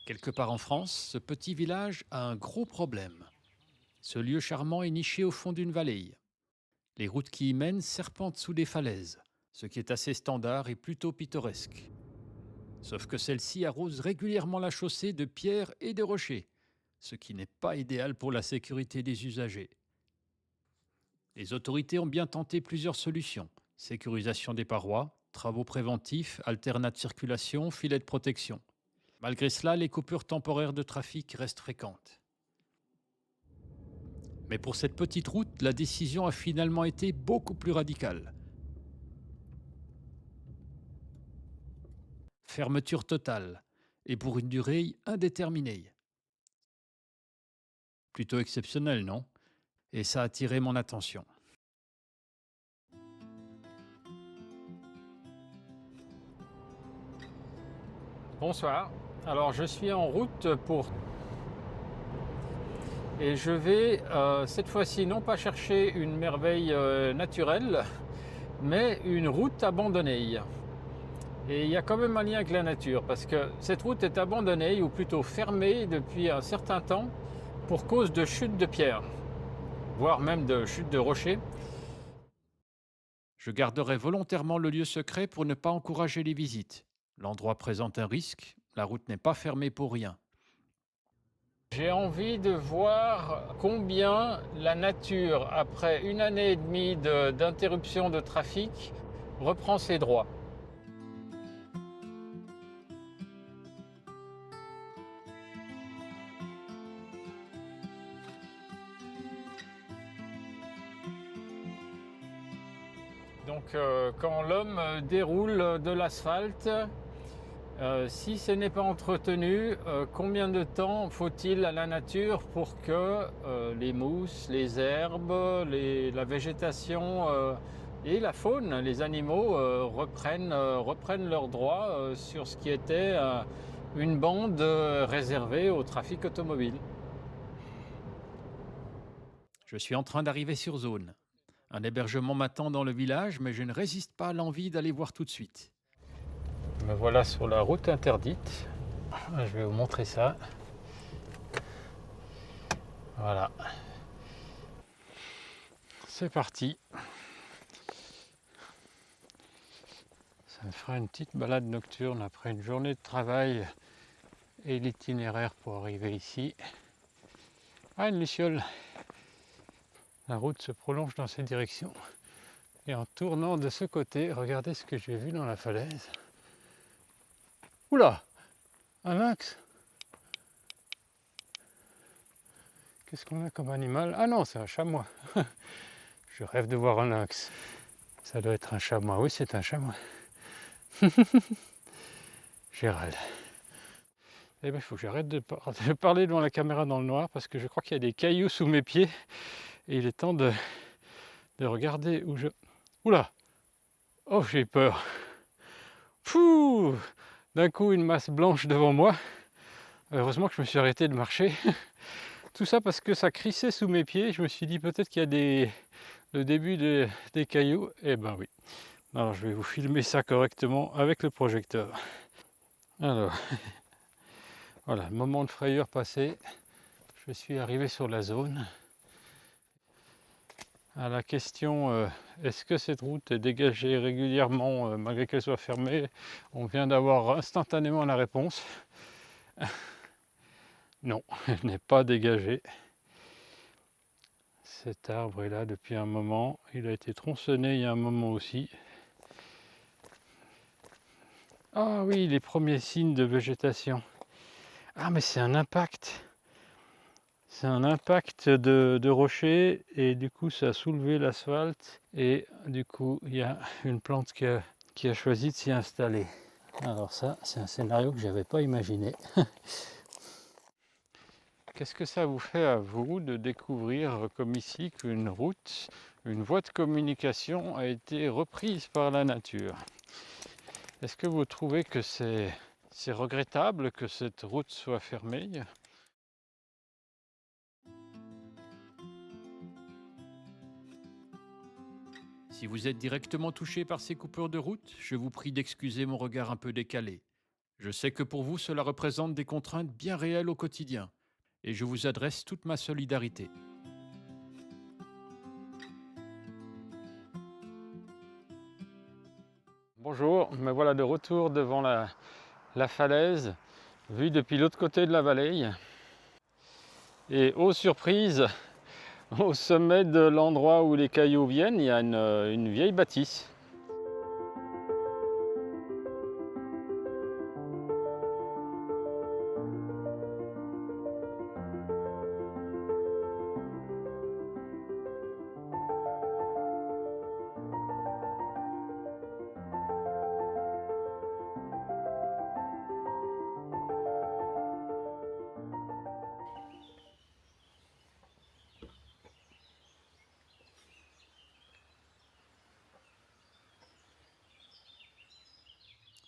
Quelque part en France, ce petit village a un gros problème. Ce lieu charmant est niché au fond d'une vallée. Les routes qui y mènent serpentent sous des falaises, ce qui est assez standard et plutôt pittoresque. Sauf que celle-ci arrose régulièrement la chaussée de pierres et de rochers, ce qui n'est pas idéal pour la sécurité des usagers. Les autorités ont bien tenté plusieurs solutions: sécurisation des parois, travaux préventifs, alternats de circulation, filets de protection. Malgré cela, les coupures temporaires de trafic restent fréquentes. Mais pour cette petite route, la décision a finalement été beaucoup plus radicale. Fermeture totale, et pour une durée indéterminée. Plutôt exceptionnel, non? Et ça a attiré mon attention. Bonsoir. Alors je suis en route et je vais cette fois-ci non pas chercher une merveille naturelle, mais une route abandonnée. Et il y a quand même un lien avec la nature, parce que cette route est abandonnée, ou plutôt fermée depuis un certain temps, pour cause de chutes de pierres, voire même de chutes de rochers. Je garderai volontairement le lieu secret pour ne pas encourager les visites. L'endroit présente un risque, la route n'est pas fermée pour rien. J'ai envie de voir combien la nature, après une année et demie d'interruption de trafic, reprend ses droits. Donc quand l'homme déroule de l'asphalte, si ce n'est pas entretenu, combien de temps faut-il à la nature pour que les mousses, les herbes, la végétation et la faune, les animaux reprennent leurs droits sur ce qui était une bande réservée au trafic automobile? Je suis en train d'arriver sur zone. Un hébergement m'attend dans le village, mais je ne résiste pas à l'envie d'aller voir tout de suite. Me voilà sur la route interdite. Je vais vous montrer ça. Voilà, c'est parti. Ça me fera une petite balade nocturne après une journée de travail et l'itinéraire pour arriver ici. Ah, une luciole. La route se prolonge dans cette direction. Et en tournant de ce côté, regardez ce que j'ai vu dans la falaise. Oula, un lynx. Qu'est-ce qu'on a comme animal? Ah non, c'est un chamois. Je rêve de voir un lynx. Ça doit être un chamois. Oui, c'est un chamois. Gérald. Eh bien, il faut que j'arrête de parler devant la caméra dans le noir, parce que je crois qu'il y a des cailloux sous mes pieds et il est temps de regarder où je... Oula! Oh, j'ai peur. Fouh! D'un coup, une masse blanche devant moi. Heureusement que je me suis arrêté de marcher. Tout ça parce que ça crissait sous mes pieds. Je me suis dit peut-être qu'il y a le début des cailloux. Eh ben oui. Alors, je vais vous filmer ça correctement avec le projecteur. Alors, voilà, le moment de frayeur passé. Je suis arrivé sur la zone. À la question est-ce que cette route est dégagée régulièrement malgré qu'elle soit fermée, on vient d'avoir instantanément la réponse. Non, elle n'est pas dégagée. Cet arbre est là depuis un moment. Il a été tronçonné il y a un moment aussi. Ah oui, les premiers signes de végétation. Ah mais c'est un impact. C'est un impact de rocher et du coup ça a soulevé l'asphalte et du coup il y a une plante qui a choisi de s'y installer. Alors ça, c'est un scénario que j'avais pas imaginé. Qu'est-ce que ça vous fait à vous de découvrir comme ici qu'une route, une voie de communication a été reprise par la nature? Est-ce que vous trouvez que c'est regrettable que cette route soit fermée? Si vous êtes directement touché par ces coupures de route, je vous prie d'excuser mon regard un peu décalé. Je sais que pour vous, cela représente des contraintes bien réelles au quotidien, et je vous adresse toute ma solidarité. Bonjour, me voilà de retour devant la falaise, vue depuis l'autre côté de la vallée. Et aux surprises, au sommet de l'endroit où les cailloux viennent, il y a une vieille bâtisse.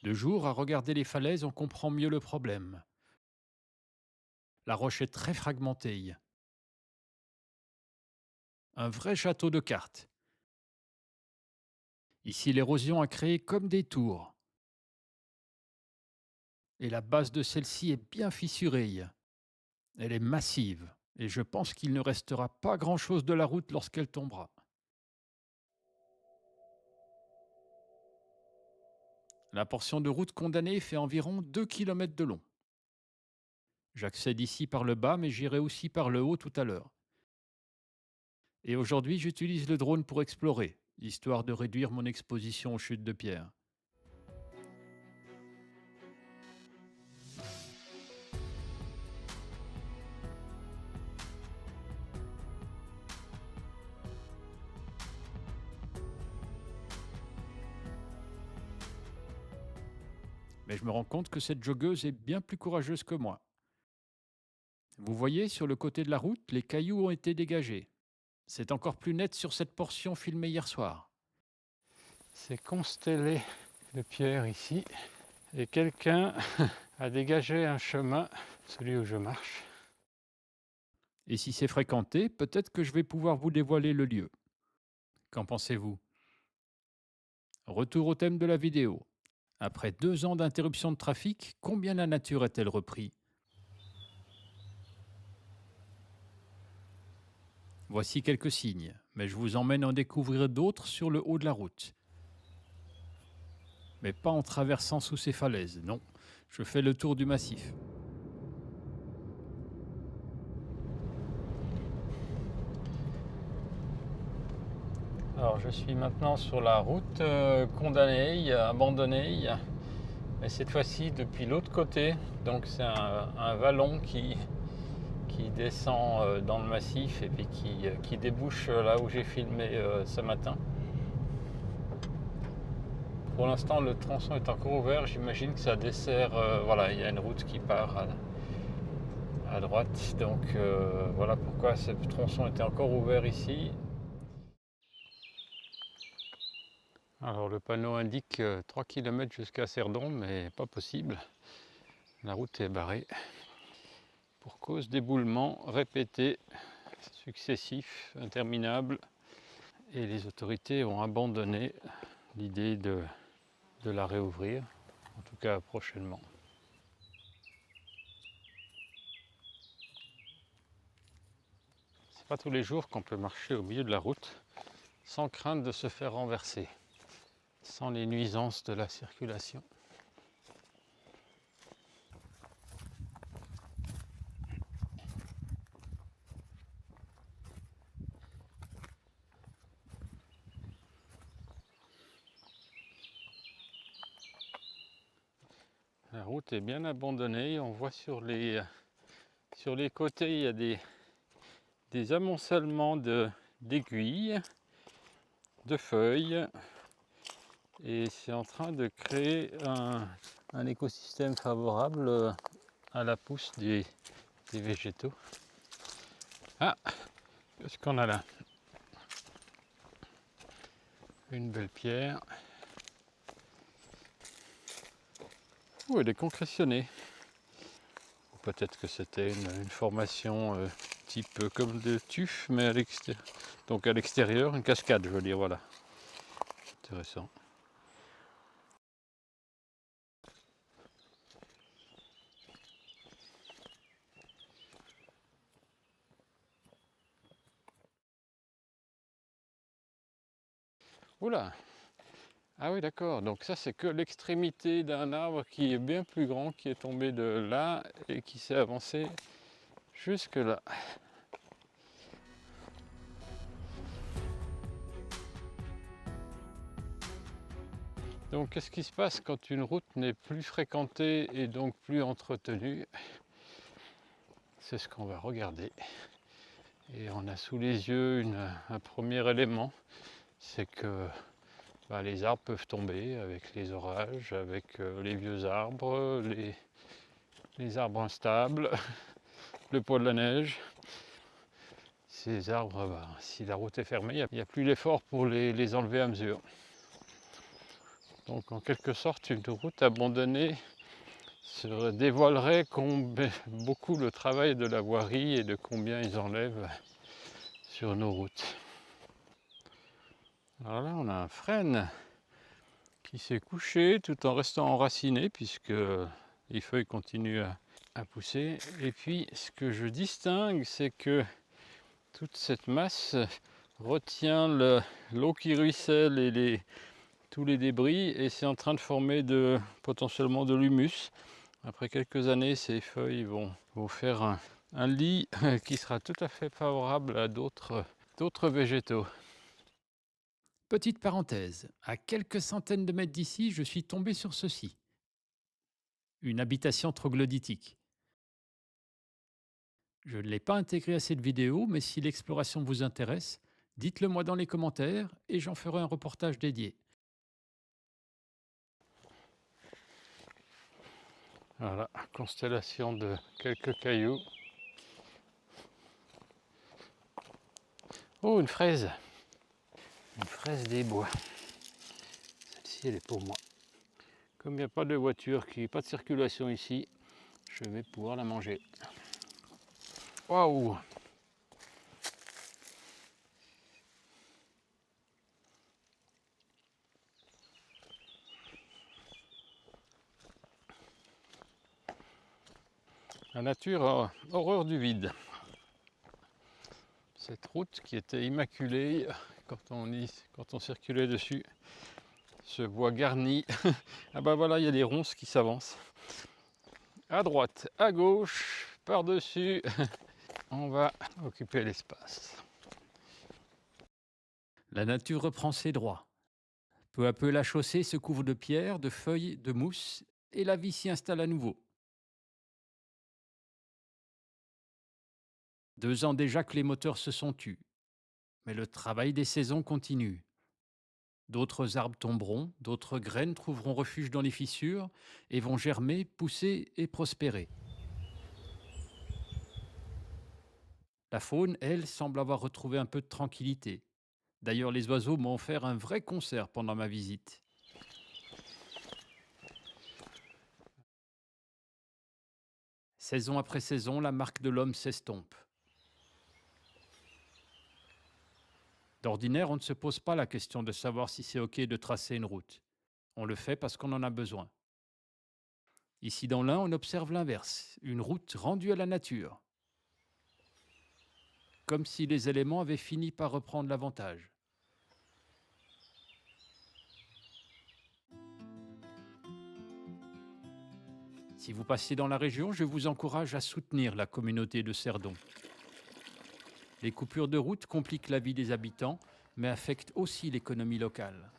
De jour, à regarder les falaises, on comprend mieux le problème. La roche est très fragmentée. Un vrai château de cartes. Ici, l'érosion a créé comme des tours. Et la base de celle-ci est bien fissurée. Elle est massive. Et je pense qu'il ne restera pas grand-chose de la route lorsqu'elle tombera. La portion de route condamnée fait environ 2 kilomètres de long. J'accède ici par le bas, mais j'irai aussi par le haut tout à l'heure. Et aujourd'hui, j'utilise le drone pour explorer, histoire de réduire mon exposition aux chutes de pierre. Mais je me rends compte que cette joggeuse est bien plus courageuse que moi. Vous voyez, sur le côté de la route, les cailloux ont été dégagés. C'est encore plus net sur cette portion filmée hier soir. C'est constellé de pierres ici. Et quelqu'un a dégagé un chemin, celui où je marche. Et si c'est fréquenté, peut-être que je vais pouvoir vous dévoiler le lieu. Qu'en pensez-vous? Retour au thème de la vidéo. Après 2 ans d'interruption de trafic, combien la nature a-t-elle repris? Voici quelques signes, mais je vous emmène en découvrir d'autres sur le haut de la route. Mais pas en traversant sous ces falaises, non. Je fais le tour du massif. Alors je suis maintenant sur la route condamnée, abandonnée, mais cette fois-ci depuis l'autre côté. Donc c'est un vallon qui descend dans le massif et puis qui débouche là où j'ai filmé ce matin. Pour l'instant le tronçon est encore ouvert, j'imagine que ça dessert, voilà, il y a une route qui part à droite, donc voilà pourquoi ce tronçon était encore ouvert ici. Alors le panneau indique 3 km jusqu'à Cerdon, mais pas possible. La route est barrée pour cause d'éboulements répétés, successifs, interminables. Et les autorités ont abandonné l'idée de la réouvrir, en tout cas prochainement. C'est pas tous les jours qu'on peut marcher au milieu de la route sans crainte de se faire renverser, sans les nuisances de la circulation. La route est bien abandonnée, on voit sur les côtés il y a des amoncellements d'aiguilles, de feuilles, et c'est en train de créer un écosystème favorable à la pousse des végétaux. Ah, qu'est-ce qu'on a là? Une belle pierre. Oh, elle est concrétionnée. Peut-être que c'était une formation type comme de tuf, mais à l'extérieur. Donc à l'extérieur, une cascade, je veux dire, voilà. Intéressant. Oula! Ah oui, d'accord. Donc ça, c'est que l'extrémité d'un arbre qui est bien plus grand, qui est tombé de là et qui s'est avancé jusque là. Donc qu'est-ce qui se passe quand une route n'est plus fréquentée et donc plus entretenue? C'est ce qu'on va regarder. Et on a sous les yeux un premier élément, c'est que les arbres peuvent tomber avec les orages, avec les vieux arbres, les arbres instables, le poids de la neige. Ces arbres, si la route est fermée, il n'y a plus l'effort pour les enlever à mesure. Donc en quelque sorte, une route abandonnée dévoilerait beaucoup le travail de la voirie et de combien ils enlèvent sur nos routes. Alors là, on a un frêne qui s'est couché tout en restant enraciné puisque les feuilles continuent à pousser. Et puis ce que je distingue, c'est que toute cette masse retient l'eau qui ruisselle et tous les débris et c'est en train de former potentiellement de l'humus. Après quelques années, ces feuilles vont faire un lit qui sera tout à fait favorable à d'autres végétaux. Petite parenthèse, à quelques centaines de mètres d'ici, je suis tombé sur ceci. Une habitation troglodytique. Je ne l'ai pas intégré à cette vidéo, mais si l'exploration vous intéresse, dites-le moi dans les commentaires et j'en ferai un reportage dédié. Voilà, constellation de quelques cailloux. Oh, une fraise! Une fraise des bois. Celle-ci, elle est pour moi. Comme il n'y a pas de voiture, pas de circulation ici, je vais pouvoir la manger. Waouh! La nature a horreur du vide. Cette route qui était immaculée quand on circulait dessus se voit garnie. Ah bah voilà, il y a des ronces qui s'avancent. À droite, à gauche, par-dessus. On va occuper l'espace. La nature reprend ses droits. Peu à peu, la chaussée se couvre de pierres, de feuilles, de mousse, et la vie s'y installe à nouveau. 2 ans déjà que les moteurs se sont tus. Mais le travail des saisons continue. D'autres arbres tomberont, d'autres graines trouveront refuge dans les fissures et vont germer, pousser et prospérer. La faune, elle, semble avoir retrouvé un peu de tranquillité. D'ailleurs, les oiseaux m'ont offert un vrai concert pendant ma visite. Saison après saison, la marque de l'homme s'estompe. D'ordinaire, on ne se pose pas la question de savoir si c'est OK de tracer une route. On le fait parce qu'on en a besoin. Ici dans l'Ain, on observe l'inverse, une route rendue à la nature, comme si les éléments avaient fini par reprendre l'avantage. Si vous passez dans la région, je vous encourage à soutenir la communauté de Cerdon. Les coupures de route compliquent la vie des habitants, mais affectent aussi l'économie locale.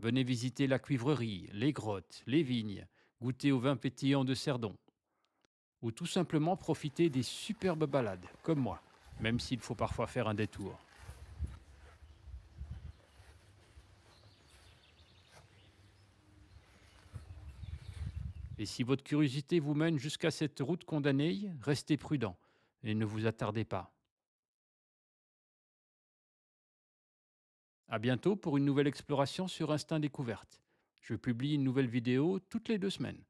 Venez visiter la cuivrerie, les grottes, les vignes, goûter au vin pétillant de Cerdon, ou tout simplement profiter des superbes balades, comme moi, même s'il faut parfois faire un détour. Et si votre curiosité vous mène jusqu'à cette route condamnée, restez prudent et ne vous attardez pas. À bientôt pour une nouvelle exploration sur Instinct Découverte. Je publie une nouvelle vidéo toutes les 2 semaines.